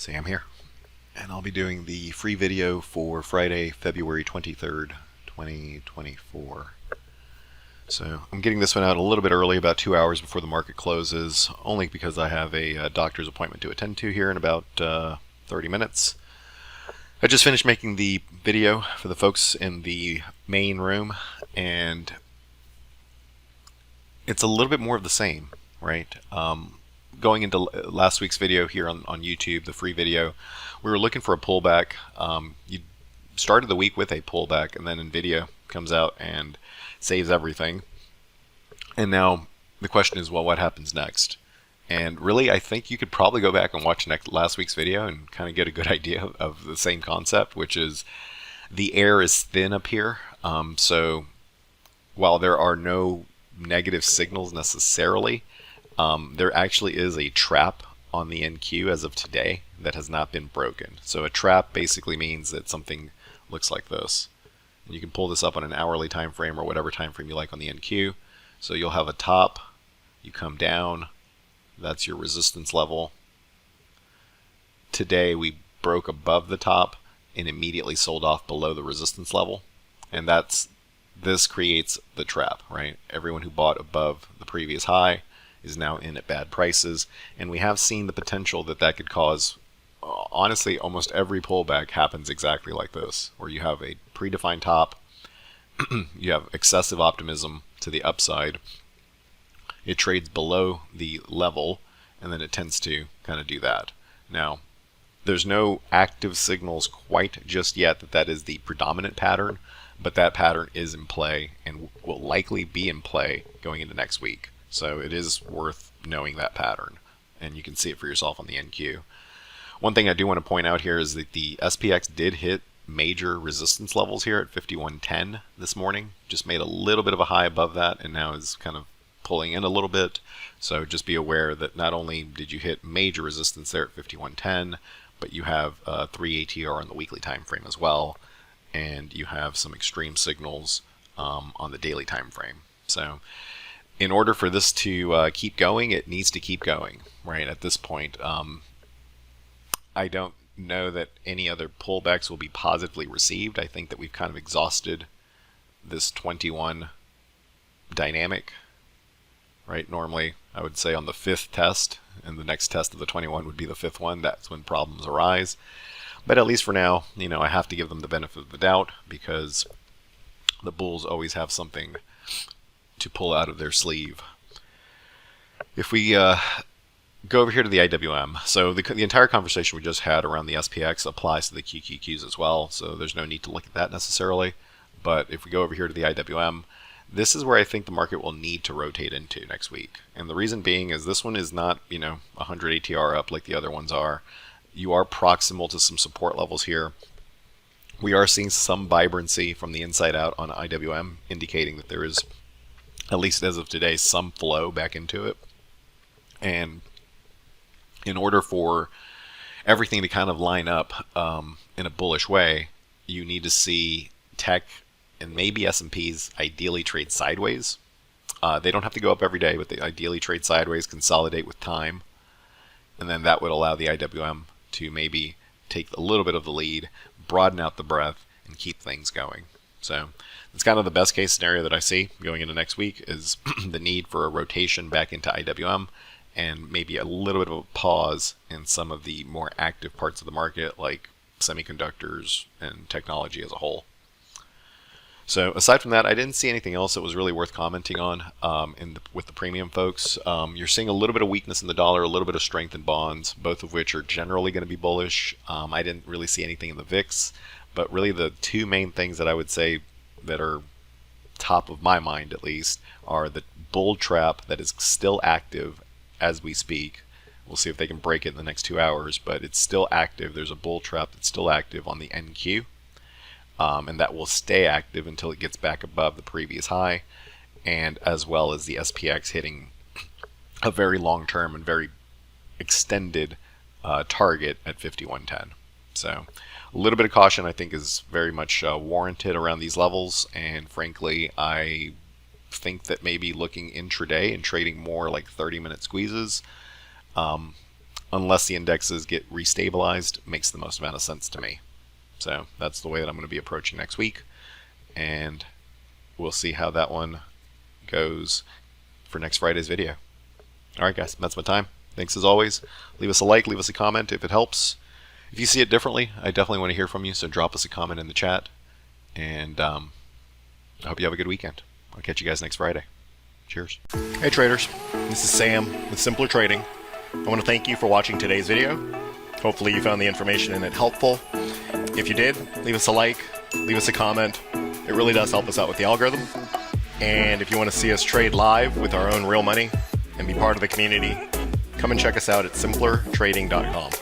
Sam here, and I'll be doing the free video for Friday, February 23rd, 2024. So I'm getting this one out a little bit early, about 2 hours before the market closes, only because I have a doctor's appointment to attend to here in about 30 minutes. I just finished making the video for the folks in the main room, and it's a little bit more of the same, right? Going into last week's video here on YouTube, the free video, we were looking for a pullback. You started the week with a pullback, and then NVIDIA comes out and saves everything. And now the question is, well, what happens next? And really, I think you could probably go back and watch last week's video and kind of get a good idea of the same concept, which is the air is thin up here. So while there are no negative signals necessarily, there actually is a trap on the NQ as of today that has not been broken. So a trap basically means that something looks like this. And you can pull this up on an hourly time frame or whatever time frame you like on the NQ. So you'll have a top, you come down, that's your resistance level. Today we broke above the top and immediately sold off below the resistance level. And this creates the trap, right? Everyone who bought above the previous high is now in at bad prices, and we have seen the potential that could cause, honestly, almost every pullback happens exactly like this, where you have a predefined top, you have excessive optimism to the upside, it trades below the level, and then it tends to kind of do that. Now, there's no active signals quite just yet that is the predominant pattern, but that pattern is in play and will likely be in play going into next week. So it is worth knowing that pattern, and you can see it for yourself on the NQ. One thing I do want to point out here is that the SPX did hit major resistance levels here at 5110 this morning. Just made a little bit of a high above that, and now is kind of pulling in a little bit. So just be aware that not only did you hit major resistance there at 5110, but you have 3 ATR on the weekly time frame as well, and you have some extreme signals on the daily time frame. So in order for this to keep going, it needs to keep going, right? At this point, I don't know that any other pullbacks will be positively received. I think that we've kind of exhausted this 21 dynamic, right? Normally, I would say on the 5th test, and the next test of the 21 would be the 5th one. That's when problems arise. But at least for now, I have to give them the benefit of the doubt, because the bulls always have something to pull out of their sleeve. If we go over here to the IWM, so the entire conversation we just had around the SPX applies to the QQQs as well, so there's no need to look at that necessarily. But if we go over here to the IWM, this is where I think the market will need to rotate into next week. And the reason being is this one is not 100 ATR up like the other ones are. You are proximal to some support levels here. We are seeing some vibrancy from the inside out on IWM, indicating that there is, at least as of today, some flow back into it. And in order for everything to kind of line up in a bullish way, you need to see tech and maybe S&Ps ideally trade sideways. They don't have to go up every day, but they ideally trade sideways, consolidate with time, and then that would allow the IWM to maybe take a little bit of the lead, broaden out the breadth, and keep things going. So it's kind of the best case scenario that I see going into next week is the need for a rotation back into IWM and maybe a little bit of a pause in some of the more active parts of the market like semiconductors and technology as a whole. So aside from that, I didn't see anything else that was really worth commenting on with the premium folks. You're seeing a little bit of weakness in the dollar, a little bit of strength in bonds, both of which are generally going to be bullish. I didn't really see anything in the VIX, but really the two main things that I would say that are top of my mind at least are the bull trap that is still active as we speak. We'll see if they can break it in the next 2 hours, but it's still active. There's a bull trap that's still active on the NQ. And that will stay active until it gets back above the previous high, and as well as the SPX hitting a very long-term and very extended target at 5110. So a little bit of caution I think is very much warranted around these levels, and frankly I think that maybe looking intraday and trading more like 30-minute squeezes unless the indexes get restabilized, makes the most amount of sense to me. So that's the way that I'm going to be approaching next week, and we'll see how that one goes for next Friday's video. Alright guys, that's my time. Thanks as always. Leave us a like, leave us a comment if it helps. If you see it differently, I definitely want to hear from you, so drop us a comment in the chat. And I hope you have a good weekend. I'll catch you guys next Friday. Cheers. Hey traders, this is Sam with Simpler Trading. I want to thank you for watching today's video. Hopefully you found the information in it helpful. If you did, leave us a like, leave us a comment. It really does help us out with the algorithm. And if you want to see us trade live with our own real money and be part of the community, come and check us out at simplertrading.com.